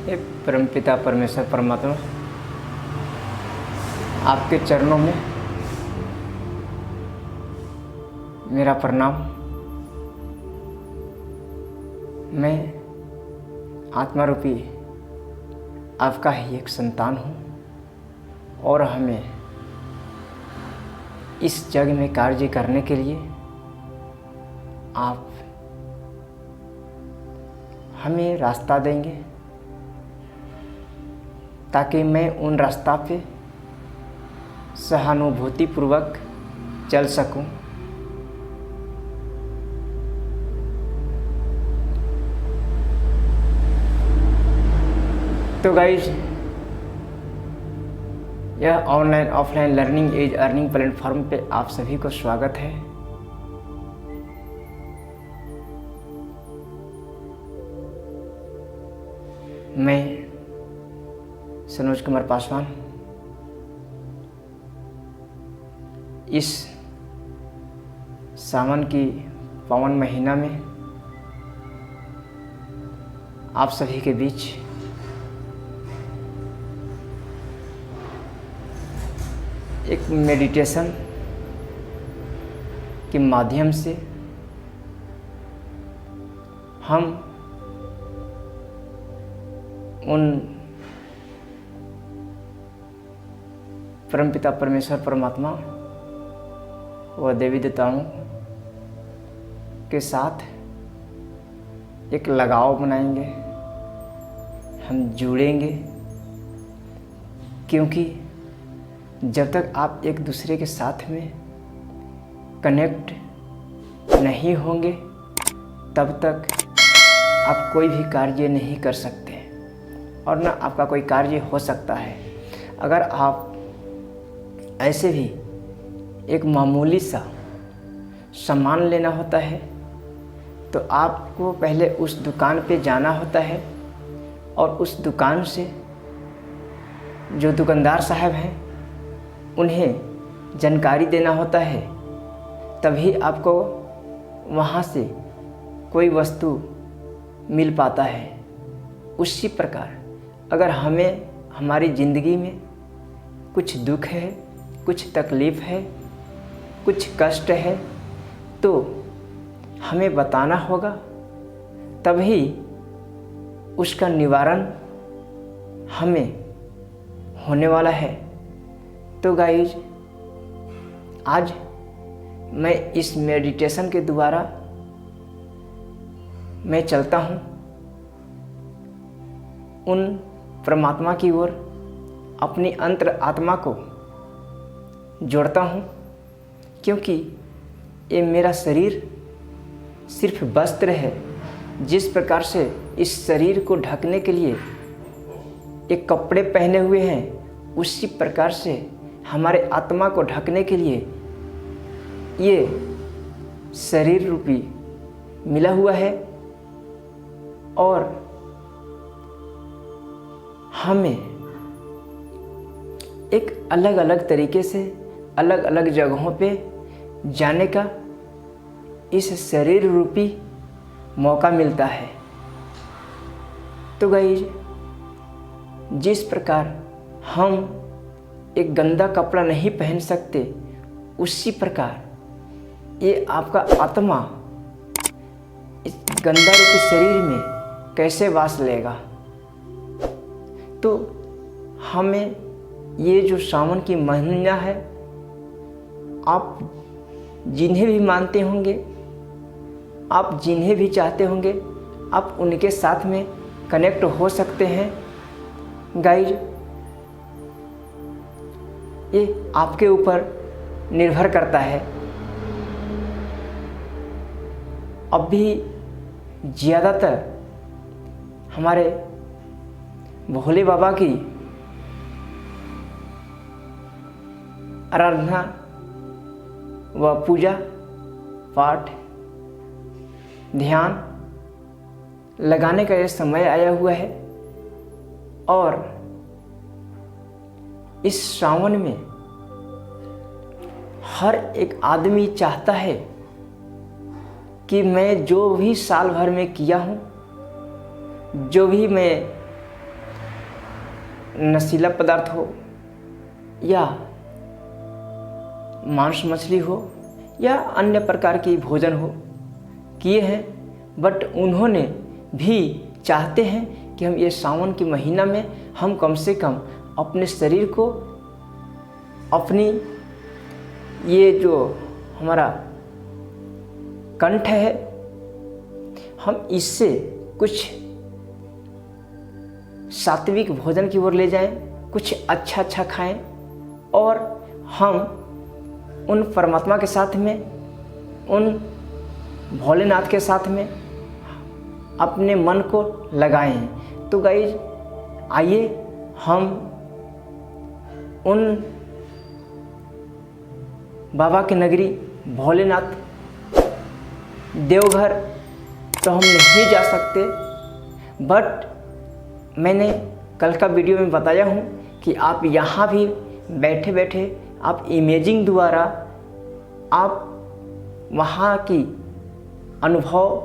हे परमपिता परमेश्वर परमात्मा, आपके चरणों में मेरा प्रणाम। मैं आत्मा रूपी आपका ही एक संतान हूँ और हमें इस जग में कार्य करने के लिए आप हमें रास्ता देंगे ताकि मैं उन रास्ता पे सहानुभूतिपूर्वक चल सकूं। तो गाइज, यह online offline learning as earning platform पे आप सभी को स्वागत है। मैं सनोज कुमार पासवान इस सावन की पावन महीना में आप सभी के बीच एक मेडिटेशन के माध्यम से हम उन परमपिता परमेश्वर परमात्मा व देवी देवताओं के साथ एक लगाव बनाएंगे, हम जुड़ेंगे। क्योंकि जब तक आप एक दूसरे के साथ में कनेक्ट नहीं होंगे तब तक आप कोई भी कार्य नहीं कर सकते और न आपका कोई कार्य हो सकता है। अगर आप ऐसे भी एक मामूली सा सामान लेना होता है तो आपको पहले उस दुकान पे जाना होता है और उस दुकान से जो दुकानदार साहब हैं उन्हें जानकारी देना होता है, तभी आपको वहाँ से कोई वस्तु मिल पाता है। उसी प्रकार अगर हमें हमारी ज़िंदगी में कुछ दुख है, कुछ तकलीफ़ है, कुछ कष्ट है तो हमें बताना होगा, तभी उसका निवारण हमें होने वाला है। तो गाइज, आज मैं इस मेडिटेशन के द्वारा मैं चलता हूँ उन परमात्मा की ओर, अपनी अंतर आत्मा को जोड़ता हूँ। क्योंकि ये मेरा शरीर सिर्फ वस्त्र है। जिस प्रकार से इस शरीर को ढकने के लिए एक कपड़े पहने हुए हैं, उसी प्रकार से हमारे आत्मा को ढकने के लिए ये शरीर रूपी मिला हुआ है और हमें एक अलग अलग तरीके से अलग अलग जगहों पे जाने का इस शरीर रूपी मौका मिलता है। तो गाइज, जिस प्रकार हम एक गंदा कपड़ा नहीं पहन सकते, उसी प्रकार ये आपका आत्मा इस गंदा रूपी शरीर में कैसे वास लेगा। तो हमें ये जो सावन की महीना है, आप जिन्हें भी मानते होंगे, आप जिन्हें भी चाहते होंगे, आप उनके साथ में कनेक्ट हो सकते हैं। गाइज, ये आपके ऊपर निर्भर करता है। अब भी ज़्यादातर हमारे भोले बाबा की आराधना व पूजा पाठ ध्यान लगाने का ये समय आया हुआ है और इस सावन में हर एक आदमी चाहता है कि मैं जो भी साल भर में किया हूँ, जो भी मैं नशीला पदार्थ हो या मांस मछली हो या अन्य प्रकार की भोजन हो किए हैं, बट उन्होंने भी चाहते हैं कि हम ये सावन के महीना में हम कम से कम अपने शरीर को, अपनी ये जो हमारा कंठ है, हम इससे कुछ सात्विक भोजन की ओर ले जाएं, कुछ अच्छा खाएं और हम उन परमात्मा के साथ में, उन भोलेनाथ के साथ में अपने मन को लगाएं। तो गाइस आइए हम उन बाबा की नगरी भोलेनाथ, देवघर तो हम नहीं जा सकते, बट मैंने कल का वीडियो में बताया हूँ कि आप यहाँ भी बैठे बैठे आप इमेजिंग द्वारा आप वहाँ की अनुभव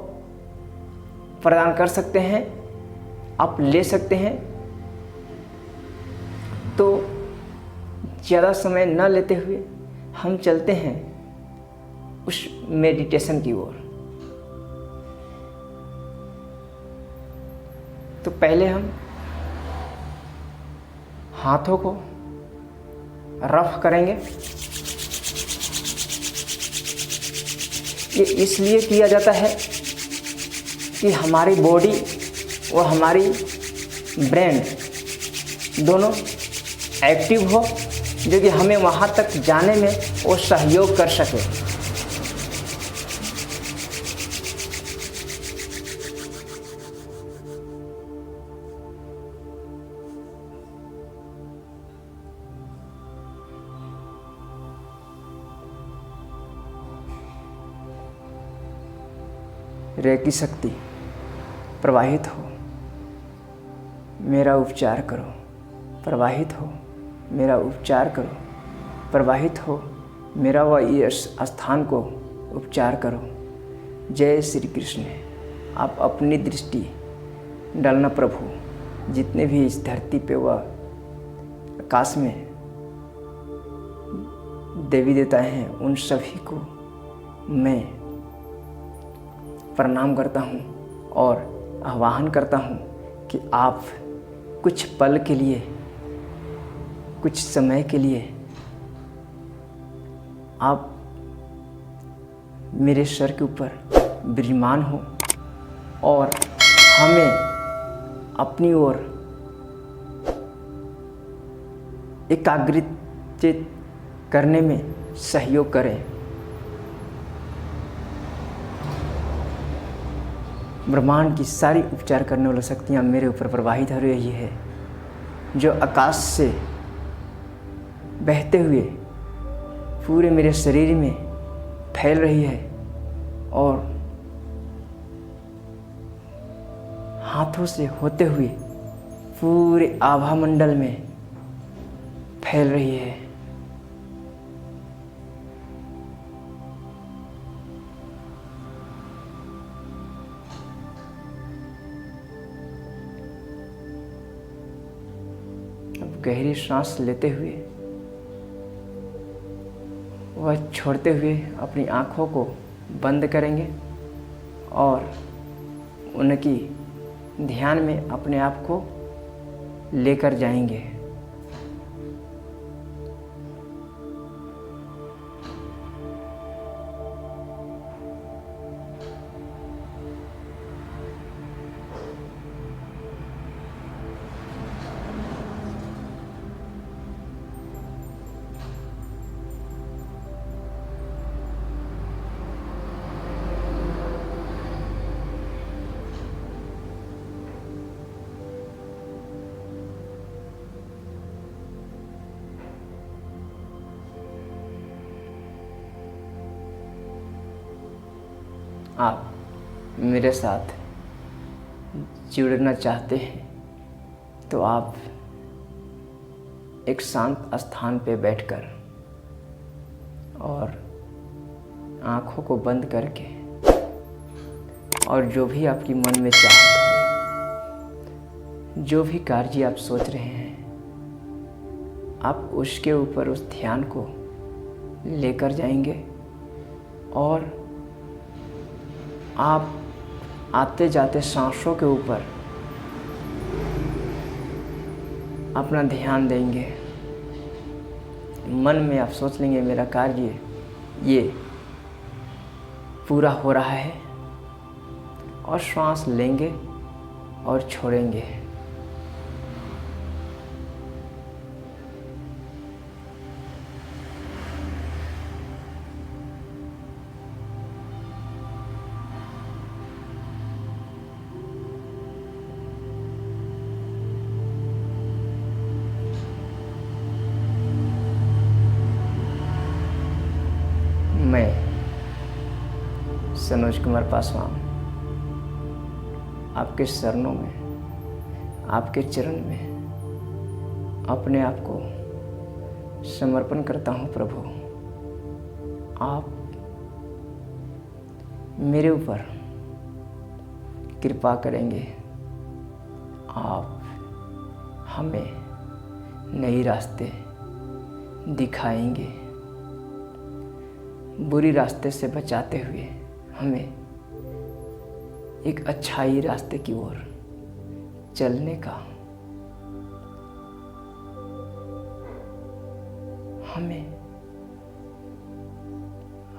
प्रदान कर सकते हैं, आप ले सकते हैं। तो ज़्यादा समय न लेते हुए हम चलते हैं उस मेडिटेशन की ओर। तो पहले हम हाथों को रफ करेंगे। ये इसलिए किया जाता है कि हमारी बॉडी और हमारी ब्रेन दोनों एक्टिव हो, जो कि हमें वहाँ तक जाने में वो सहयोग कर सके। रेकी शक्ति प्रवाहित हो, मेरा उपचार करो, प्रवाहित हो, मेरा उपचार करो, प्रवाहित हो, मेरा व इस स्थान को उपचार करो। जय श्री कृष्ण। आप अपनी दृष्टि डालना प्रभु, जितने भी इस धरती पे व आकाश में देवी देवता हैं, उन सभी को मैं प्रणाम करता हूँ और आह्वान करता हूँ कि आप कुछ पल के लिए, कुछ समय के लिए आप मेरे सर के ऊपर विराजमान हो और हमें अपनी ओर एकाग्रित करने में सहयोग करें। ब्रह्मांड की सारी उपचार करने वाली शक्तियाँ मेरे ऊपर प्रवाहित हो रही है, जो आकाश से बहते हुए पूरे मेरे शरीर में फैल रही है और हाथों से होते हुए पूरे आभा मंडल में फैल रही है। गहरी सांस लेते हुए वह छोड़ते हुए अपनी आँखों को बंद करेंगे और उनकी ध्यान में अपने आप को लेकर जाएंगे। आप मेरे साथ जुड़ना चाहते हैं तो आप एक शांत स्थान पे बैठकर और आँखों को बंद करके और जो भी आपकी मन में चाहत हो, जो भी कार्य आप सोच रहे हैं, आप उसके ऊपर उस ध्यान को लेकर जाएंगे और आप आते जाते सांसों के ऊपर अपना ध्यान देंगे। मन में आप सोच लेंगे मेरा कार्य ये पूरा हो रहा है, और श्वास लेंगे और छोड़ेंगे। मैं सनोज कुमार पासवान आपके चरणों में, आपके चरण में अपने आप को समर्पण करता हूँ प्रभु। आप मेरे ऊपर कृपा करेंगे, आप हमें नए रास्ते दिखाएंगे, बुरी रास्ते से बचाते हुए हमें एक अच्छाई रास्ते की ओर चलने का हमें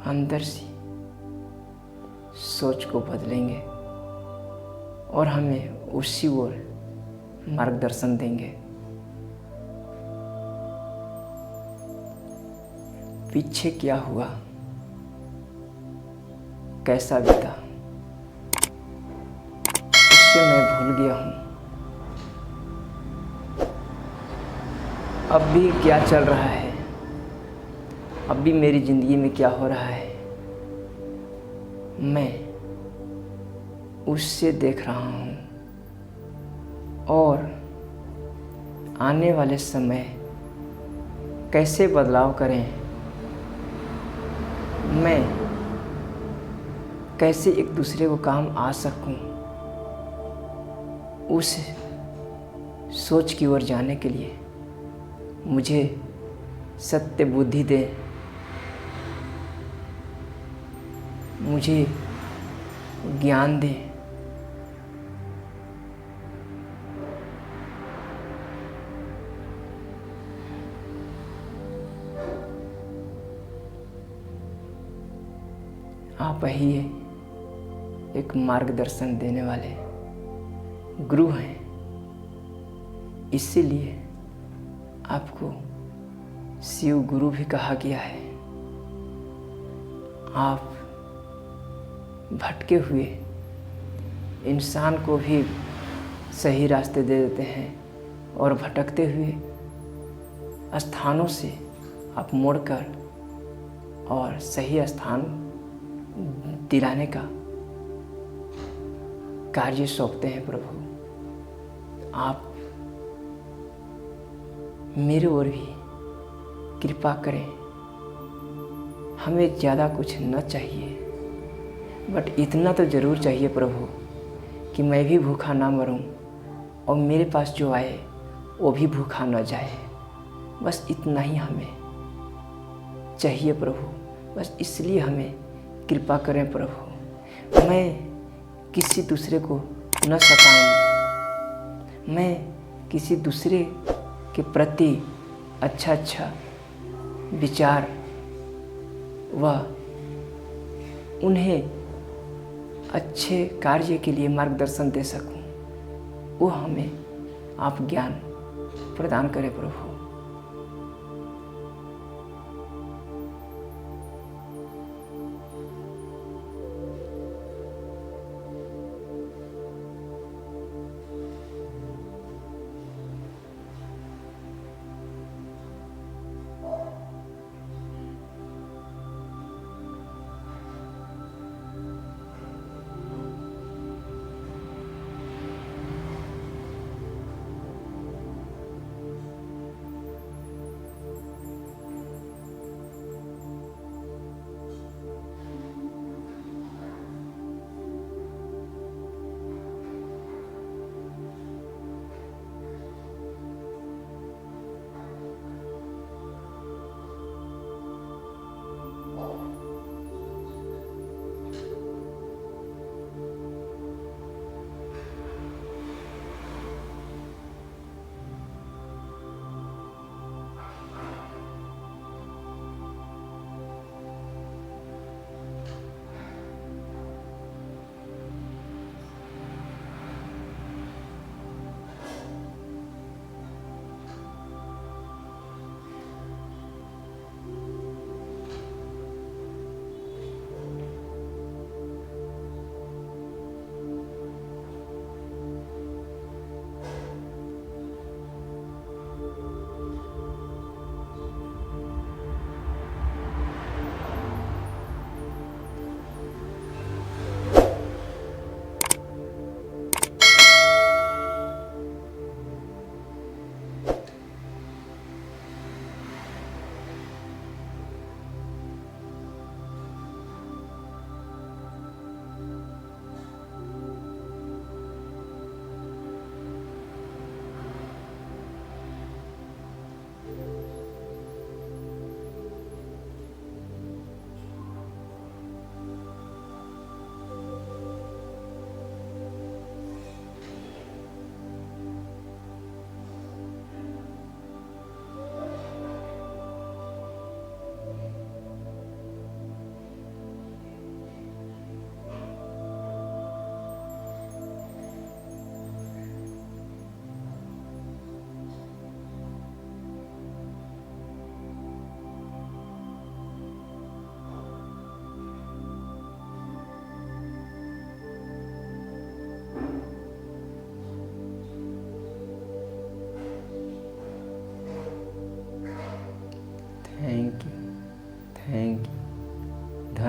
अंदर से सोच को बदलेंगे और हमें उसी ओर मार्गदर्शन देंगे। पीछे क्या हुआ, कैसा बीता, उससे मैं भूल गया हूँ। अब भी क्या चल रहा है, अब भी मेरी ज़िंदगी में क्या हो रहा है, मैं उससे देख रहा हूँ। और आने वाले समय कैसे बदलाव करें, मैं कैसे एक दूसरे को काम आ सकूं, उस सोच की ओर जाने के लिए मुझे सत्य बुद्धि दे, मुझे ज्ञान दे। आप ही एक मार्गदर्शन देने वाले गुरु हैं, इसीलिए आपको शिव गुरु भी कहा गया है। आप भटके हुए इंसान को भी सही रास्ते दे देते हैं और भटकते हुए स्थानों से आप मोड़कर और सही स्थान दिलाने का कार्य सौंपते हैं प्रभु। आप मेरे ओर भी कृपा करें। हमें ज़्यादा कुछ न चाहिए, बट इतना तो ज़रूर चाहिए प्रभु कि मैं भी भूखा ना मरूं और मेरे पास जो आए वो भी भूखा न जाए। बस इतना ही हमें चाहिए प्रभु। बस इसलिए हमें कृपा करें प्रभु। मैं किसी दूसरे को न सताऊं, मैं किसी दूसरे के प्रति अच्छा विचार व उन्हें अच्छे कार्य के लिए मार्गदर्शन दे सकूं, वो हमें आप ज्ञान प्रदान करें प्रभु।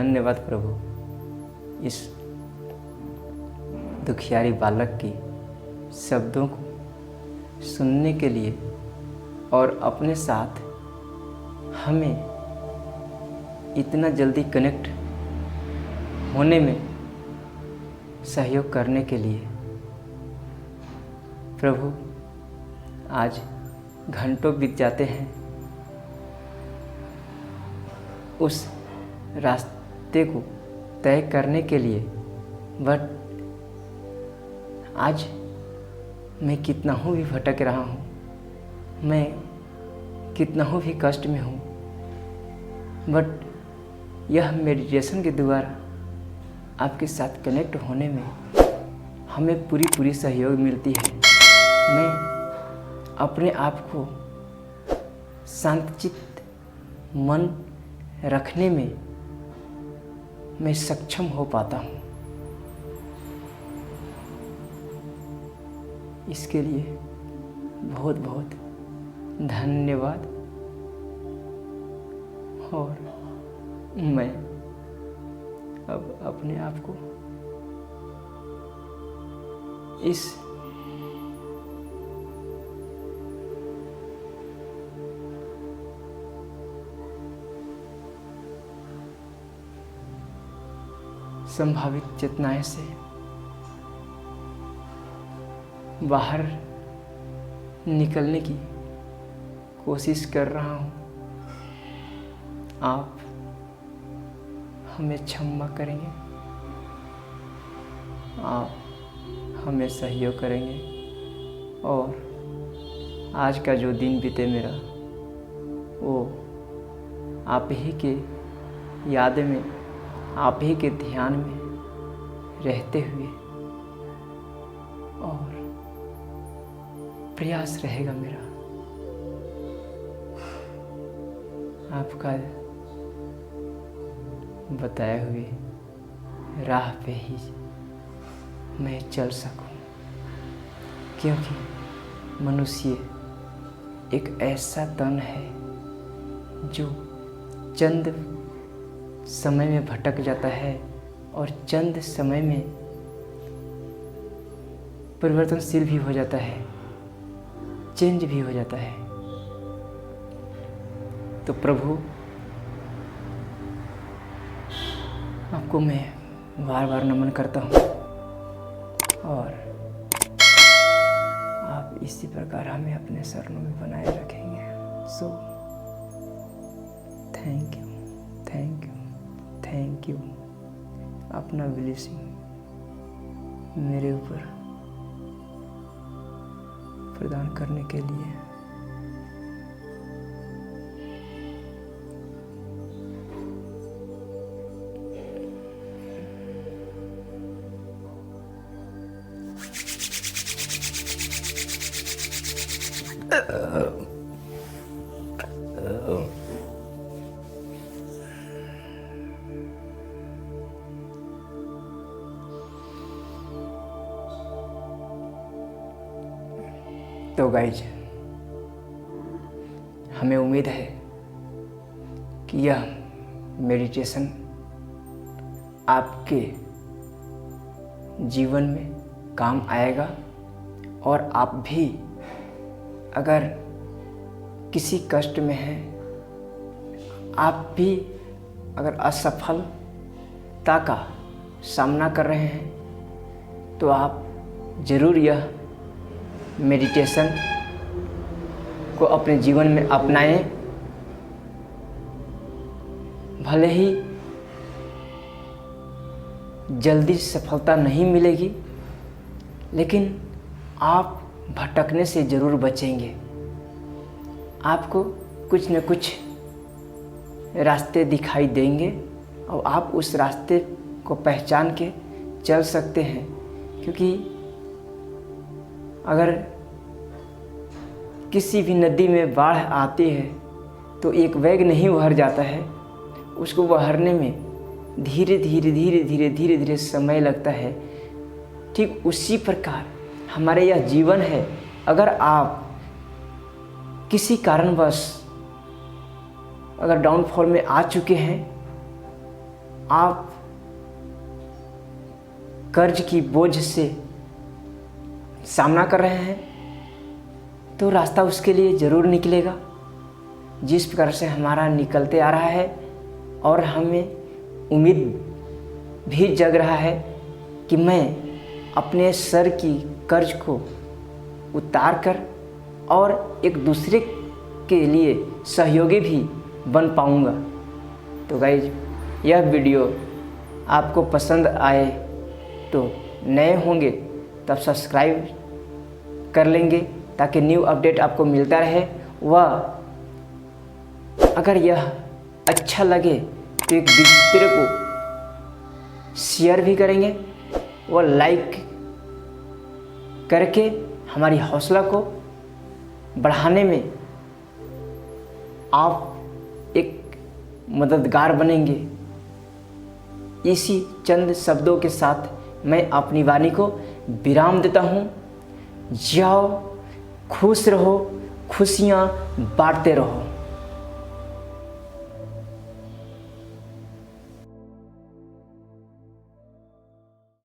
धन्यवाद प्रभु, इस दुखियारी बालक की शब्दों को सुनने के लिए और अपने साथ हमें इतना जल्दी कनेक्ट होने में सहयोग करने के लिए। प्रभु, आज घंटों बीत जाते हैं उस रास्ते को तय करने के लिए, बट आज मैं कितना हूँ भी भटक रहा हूँ, मैं कितना हूँ भी कष्ट में हूँ, बट यह मेडिटेशन के द्वारा आपके साथ कनेक्ट होने में हमें पूरी सहयोग मिलती है। मैं अपने आप को शांतचित्त मन रखने में मैं सक्षम हो पाता हूँ। इसके लिए बहुत बहुत धन्यवाद। और मैं अब अपने आप को इस संभावित चेतनाएं से बाहर निकलने की कोशिश कर रहा हूँ। आप हमें क्षमा करेंगे, आप हमें सहयोग करेंगे और आज का जो दिन बीते मेरा, वो आप ही के याद में, आप ही के ध्यान में रहते हुए, और प्रयास रहेगा मेरा आपका बताए हुए राह पे ही मैं चल सकूं, क्योंकि मनुष्य एक ऐसा तन है जो चंद समय में भटक जाता है और चंद समय में परिवर्तनशील भी हो जाता है, चेंज भी हो जाता है। तो प्रभु, आपको मैं बार बार नमन करता हूँ और आप इसी प्रकार हमें अपने शरणों में बनाए रखेंगे। So thank you, thank you, thank you अपना ब्लेसिंग मेरे ऊपर प्रदान करने के लिए। तो गाइज, हमें उम्मीद है कि यह मेडिटेशन आपके जीवन में काम आएगा और आप भी अगर किसी कष्ट में हैं, आप भी अगर असफलता का सामना कर रहे हैं, तो आप ज़रूर यह मेडिटेशन को अपने जीवन में अपनाएं। भले ही जल्दी सफलता नहीं मिलेगी, लेकिन आप भटकने से ज़रूर बचेंगे। आपको कुछ न कुछ रास्ते दिखाई देंगे और आप उस रास्ते को पहचान के चल सकते हैं, क्योंकि अगर किसी भी नदी में बाढ़ आती है तो एक वेग नहीं बहर जाता है, उसको बहरने में धीरे धीरे समय लगता है। ठीक उसी प्रकार हमारे यह जीवन है। अगर आप किसी कारणवश अगर डाउनफॉल में आ चुके हैं, आप कर्ज की बोझ से सामना कर रहे हैं तो रास्ता उसके लिए ज़रूर निकलेगा, जिस प्रकार से हमारा निकलते आ रहा है। और हमें उम्मीद भी जग रहा है कि मैं अपने सर की कर्ज को उतार कर और एक दूसरे के लिए सहयोगी भी बन पाऊंगा। तो गाइज, यह वीडियो आपको पसंद आए तो नए होंगे तब सब्सक्राइब कर लेंगे ताकि न्यू अपडेट आपको मिलता रहे। वह अगर यह अच्छा लगे तो एक दूसरे को शेयर भी करेंगे और लाइक करके हमारी हौसला को बढ़ाने में आप एक मददगार बनेंगे। इसी चंद शब्दों के साथ मैं अपनी वाणी को विराम देता हूँ। जाओ, खुश रहो, खुशियाँ बांटते रहो।